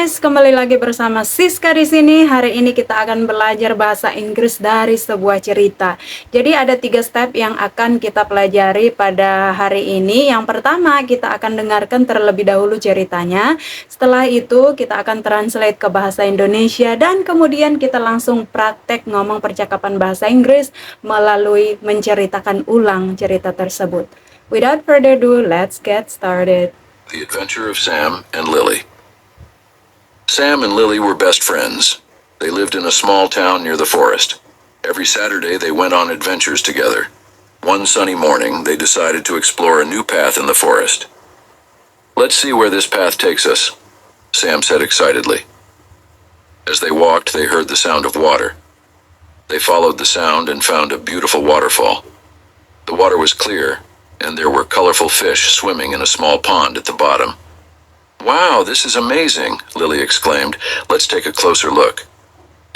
guys, kembali lagi bersama Siska di sini. Hari ini kita akan belajar bahasa Inggris dari sebuah cerita. Jadi ada 3 step yang akan kita pelajari pada hari ini. Yang pertama, kita akan dengarkan terlebih dahulu ceritanya. Setelah itu, kita akan translate ke bahasa Indonesia dan kemudian kita langsung praktek ngomong percakapan bahasa Inggris melalui menceritakan ulang cerita tersebut. Without further ado, let's get started. The Adventure of Sam and Lily. Sam and Lily were best friends. They lived in a small town near the forest. Every Saturday they went on adventures together. One sunny morning they decided to explore a new path in the forest. "Let's see where this path takes us," Sam said excitedly. As they walked, they heard the sound of water. They followed the sound and found a beautiful waterfall. The water was clear, and there were colorful fish swimming in a small pond at the bottom. "Wow, this is amazing," Lily exclaimed. "Let's take a closer look."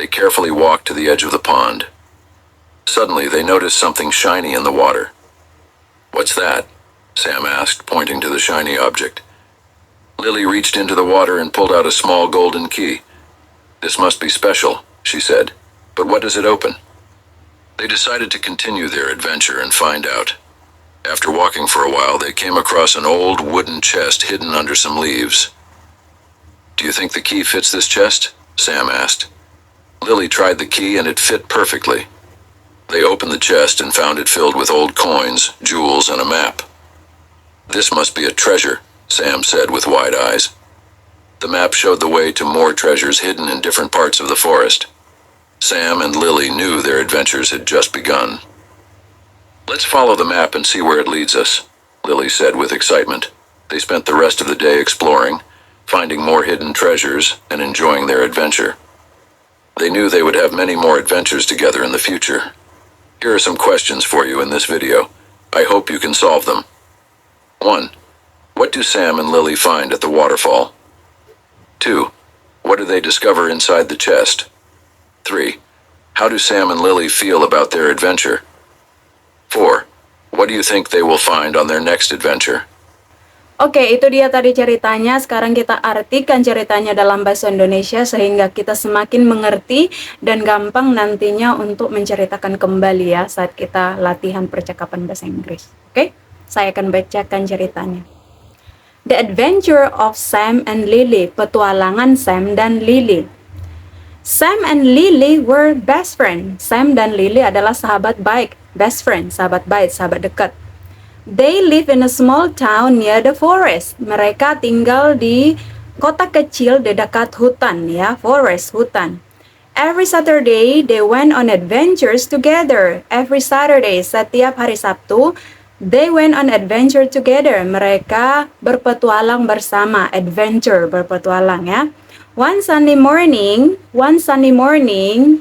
They carefully walked to the edge of the pond. Suddenly, they noticed something shiny in the water. "What's that?" Sam asked, pointing to the shiny object. Lily reached into the water and pulled out a small golden key. "This must be special," she said. "But what does it open?" They decided to continue their adventure and find out. After walking for a while, they came across an old wooden chest hidden under some leaves. "Do you think the key fits this chest?" Sam asked. Lily tried the key and it fit perfectly. They opened the chest and found it filled with old coins, jewels, and a map. "This must be a treasure," Sam said with wide eyes. The map showed the way to more treasures hidden in different parts of the forest. Sam and Lily knew their adventures had just begun. "Let's follow the map and see where it leads us," Lily said with excitement. They spent the rest of the day exploring, finding more hidden treasures, and enjoying their adventure. They knew they would have many more adventures together in the future. Here are some questions for you in this video. I hope you can solve them. 1. What do Sam and Lily find at the waterfall? 2. What do they discover inside the chest? 3. How do Sam and Lily feel about their adventure? 4. What do you think they will find on their next adventure? Oke, itu dia tadi ceritanya. Sekarang kita artikan ceritanya dalam bahasa Indonesia sehingga kita semakin mengerti dan gampang nantinya untuk menceritakan kembali ya saat kita latihan percakapan bahasa Inggris. Oke, saya akan bacakan ceritanya. The Adventure of Sam and Lily, petualangan Sam dan Lily. Sam and Lily were best friends. Sam dan Lily adalah sahabat baik, best friend, sahabat baik, sahabat dekat. They live in a small town near the forest. Mereka tinggal di kota kecil di dekat hutan ya, forest, hutan. Every Saturday they went on adventures together. Every Saturday, setiap hari Sabtu, they went on adventure together. Mereka berpetualang bersama, adventure, berpetualang ya. One Sunday morning,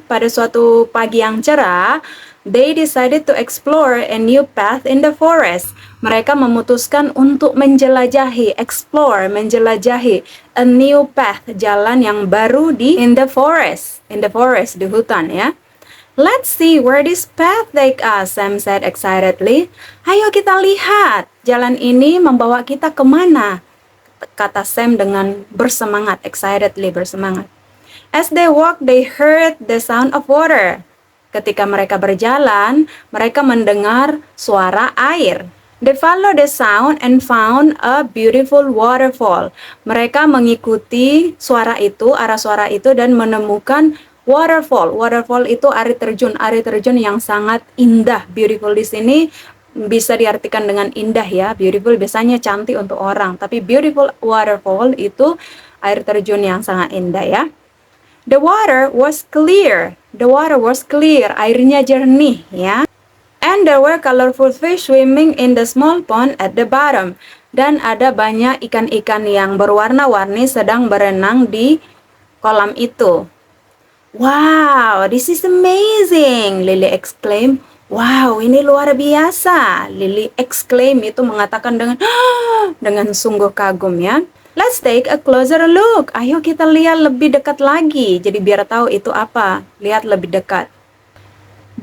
pada suatu pagi yang cerah, they decided to explore a new path in the forest. Mereka memutuskan untuk menjelajahi, explore, menjelajahi a new path, jalan yang baru in the forest, di hutan ya. Let's see where this path take us, Sam said excitedly. Ayo kita lihat, jalan ini membawa kita kemana? Kata Sam dengan bersemangat, excitedly, bersemangat. As they walked, they heard the sound of water. Ketika mereka berjalan, mereka mendengar suara air. They followed the sound and found a beautiful waterfall. Mereka mengikuti suara itu, arah suara itu, dan menemukan waterfall. Waterfall itu air terjun yang sangat indah. Beautiful di sini bisa diartikan dengan indah ya. Beautiful biasanya cantik untuk orang, tapi beautiful waterfall itu air terjun yang sangat indah ya. The water was clear. Airnya jernih ya. And there were colorful fish swimming in the small pond at the bottom. Dan ada banyak ikan-ikan yang berwarna-warni sedang berenang di kolam itu. Wow, this is amazing, Lily exclaimed. Wow, ini luar biasa. Lily exclaim itu mengatakan dengan sungguh kagum ya. Let's take a closer look. Ayo kita lihat lebih dekat lagi. Jadi biar tahu itu apa. Lihat lebih dekat.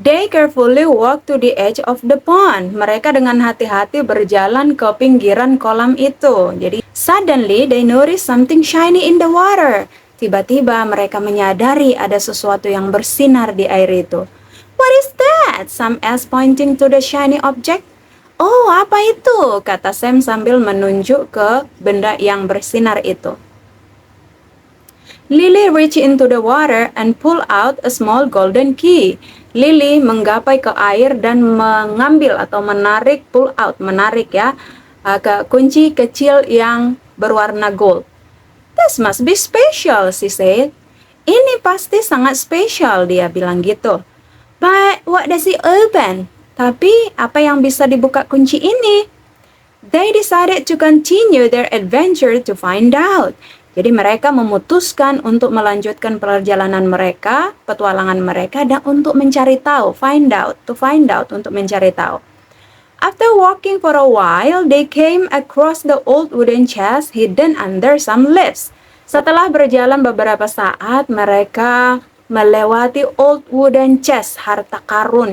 They carefully walk to the edge of the pond. Mereka dengan hati-hati berjalan ke pinggiran kolam itu. Jadi, suddenly they notice something shiny in the water. Tiba-tiba mereka menyadari ada sesuatu yang bersinar di air itu. What is that? Sam asked, pointing to the shiny object. Oh, apa itu? Kata Sam sambil menunjuk ke benda yang bersinar itu. Lily reached into the water and pulled out a small golden key. Lily menggapai ke air dan mengambil atau menarik, menarik ya, ke kunci kecil yang berwarna gold. This must be special, she said. Ini pasti sangat spesial, dia bilang gitu. But what does it open? Tapi apa yang bisa dibuka kunci ini? They decided to continue their adventure to find out. Jadi mereka memutuskan untuk melanjutkan perjalanan mereka, petualangan mereka, dan untuk mencari tahu, to find out, untuk mencari tahu. After walking for a while, they came across the old wooden chest hidden under some leaves. Setelah berjalan beberapa saat, mereka melewati old wooden chest, harta karun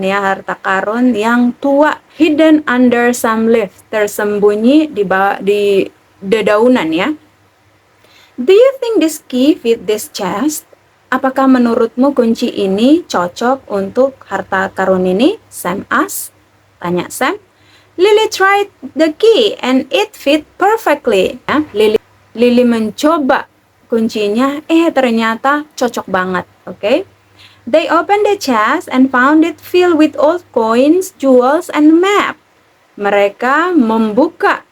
yang tua, hidden under some leaves, tersembunyi di dedaunan ya. Do you think this key fit this chest? Apakah menurutmu kunci ini cocok untuk harta karun ini? Sam asked. Tanya Sam. Lily tried the key and it fit perfectly. Ya, Lily mencoba kuncinya, ternyata cocok banget. Okay? They opened the chest and found it filled with old coins, jewels, and map. Mereka membuka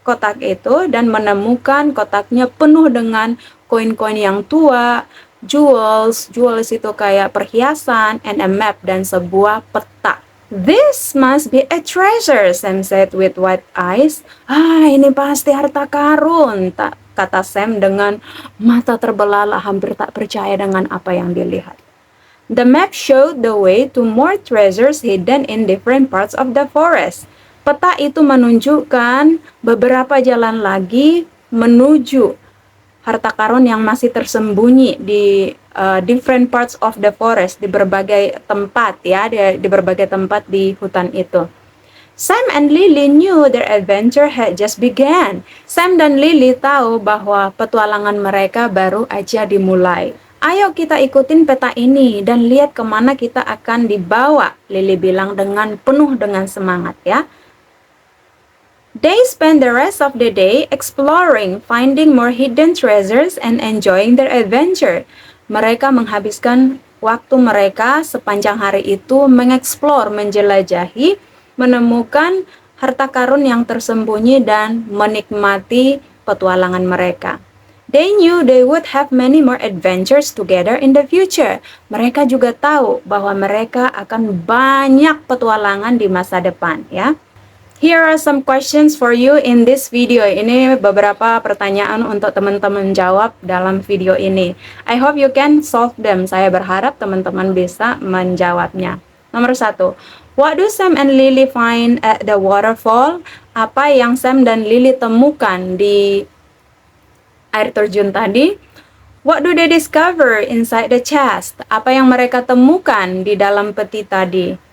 kotak itu dan menemukan kotaknya penuh dengan koin-koin yang tua, jewels itu kayak perhiasan, and a map, dan sebuah peta. This must be a treasure, Sam said with wide eyes. Ini pasti harta karun, kata Sam dengan mata terbelalak, hampir tak percaya dengan apa yang dilihat. The map showed the way to more treasures hidden in different parts of the forest. Peta itu menunjukkan beberapa jalan lagi menuju harta karun yang masih tersembunyi di different parts of the forest, di berbagai tempat ya, di berbagai tempat di hutan itu. Sam and Lily knew their adventure had just begun. Sam dan Lily tahu bahwa petualangan mereka baru aja dimulai. Ayo kita ikutin peta ini dan lihat kemana kita akan dibawa, Lily bilang penuh dengan semangat ya. They spent the rest of the day exploring, finding more hidden treasures, and enjoying their adventure. Mereka menghabiskan waktu mereka sepanjang hari itu mengeksplor, menjelajahi, menemukan harta karun yang tersembunyi dan menikmati petualangan mereka. They knew they would have many more adventures together in the future. Mereka juga tahu bahwa mereka akan banyak petualangan di masa depan ya. Here are some questions for you in this video. Ini beberapa pertanyaan untuk teman-teman jawab dalam video ini. I hope you can solve them. Saya berharap teman-teman bisa menjawabnya. Nomor 1. What do Sam and Lily find at the waterfall? Apa yang Sam dan Lily temukan di air terjun tadi? What do they discover inside the chest? Apa yang mereka temukan di dalam peti tadi?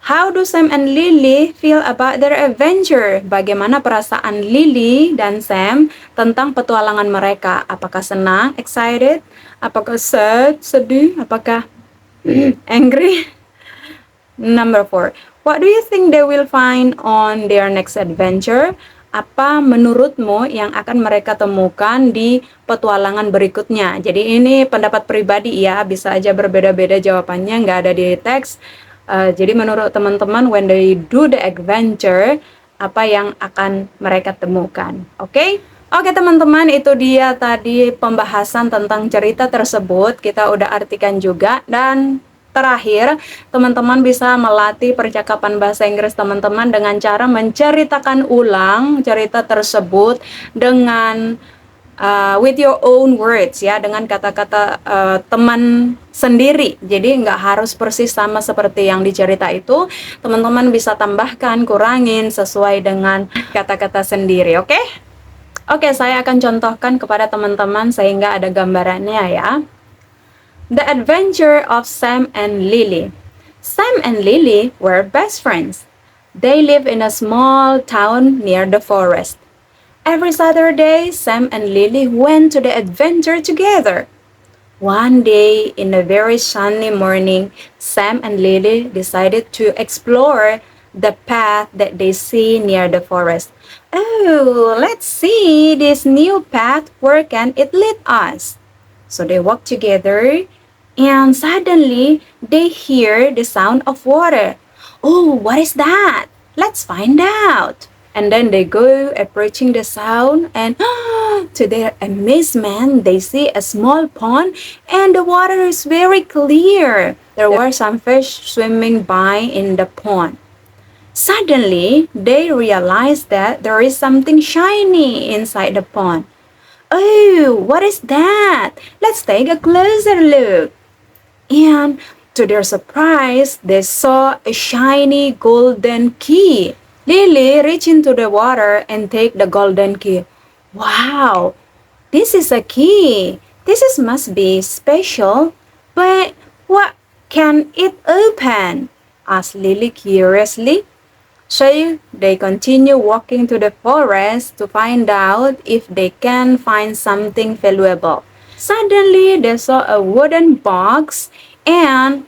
How do Sam and Lily feel about their adventure? Bagaimana perasaan Lily dan Sam tentang petualangan mereka? Apakah senang, excited? Apakah sad, sedih? Apakah angry? Number 4. What do you think they will find on their next adventure? Apa menurutmu yang akan mereka temukan di petualangan berikutnya? Jadi ini pendapat pribadi ya, bisa aja berbeda-beda jawabannya, nggak ada di teks. Jadi menurut teman-teman, when they do the adventure, apa yang akan mereka temukan? Oke, teman-teman, itu dia tadi pembahasan tentang cerita tersebut. Kita udah artikan juga. Dan terakhir, teman-teman bisa melatih percakapan bahasa Inggris teman-teman dengan cara menceritakan ulang cerita tersebut dengan with your own words ya, dengan kata-kata teman sendiri. Jadi nggak harus persis sama seperti yang dicerita itu. Teman-teman bisa tambahkan, kurangin sesuai dengan kata-kata sendiri. Oke, saya akan contohkan kepada teman-teman sehingga ada gambarannya ya. The Adventure of Sam and Lily. Sam and Lily were best friends. They live in a small town near the forest. Every Saturday, Sam and Lily went to the adventure together. One day, in a very sunny morning, Sam and Lily decided to explore the path that they see near the forest. Oh, let's see this new path. Where can it lead us? So they walk together, and suddenly they hear the sound of water. Oh, what is that? Let's find out. And then they go approaching the sound, and to their amazement, they see a small pond, and the water is very clear. There were some fish swimming by in the pond. Suddenly, they realize that there is something shiny inside the pond. Oh, what is that? Let's take a closer look. And to their surprise, they saw a shiny golden key. Lily reached into the water and take the golden key. Wow, this is a key. Must be special. But what can it open? Asked Lily curiously. So they continue walking to the forest to find out if they can find something valuable. Suddenly, they saw a wooden box, and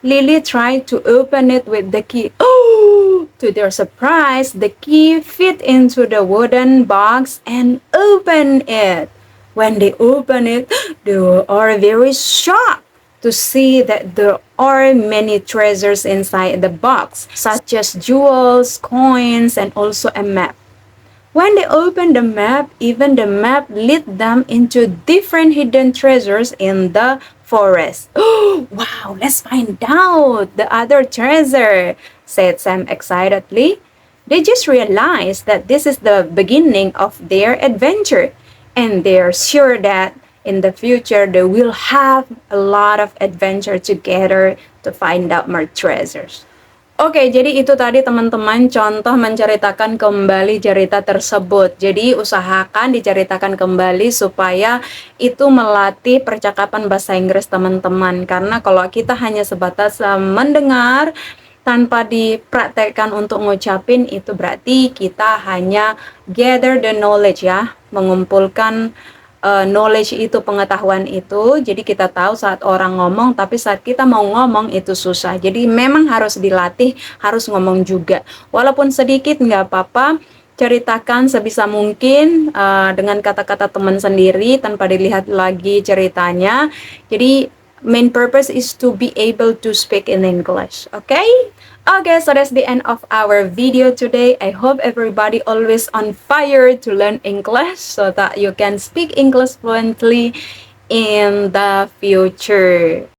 Lily tried to open it with the key. Oh! To their surprise, the key fit into the wooden box and opened it. When they opened it, they are very shocked to see that there are many treasures inside the box, such as jewels, coins, and also a map. When they opened the map, even the map led them into different hidden treasures in the forest. Oh, wow, let's find out the other treasure, said Sam excitedly. They just realized that this is the beginning of their adventure, and they're sure that in the future they will have a lot of adventure together to find out more treasures. Oke, jadi itu tadi teman-teman contoh menceritakan kembali cerita tersebut. Jadi usahakan diceritakan kembali supaya itu melatih percakapan bahasa Inggris teman-teman. Karena kalau kita hanya sebatas mendengar tanpa dipraktekkan untuk ngucapin, itu berarti kita hanya gather the knowledge ya, mengumpulkan knowledge itu, pengetahuan itu. Jadi kita tahu saat orang ngomong, tapi saat kita mau ngomong itu susah. Jadi memang harus dilatih, harus ngomong juga. Walaupun sedikit nggak apa-apa, ceritakan sebisa mungkin dengan kata-kata teman sendiri tanpa dilihat lagi ceritanya. Jadi main purpose is to be able to speak in English, okay? Okay, so that's the end of our video today. I hope everybody always on fire to learn English so that you can speak English fluently in the future.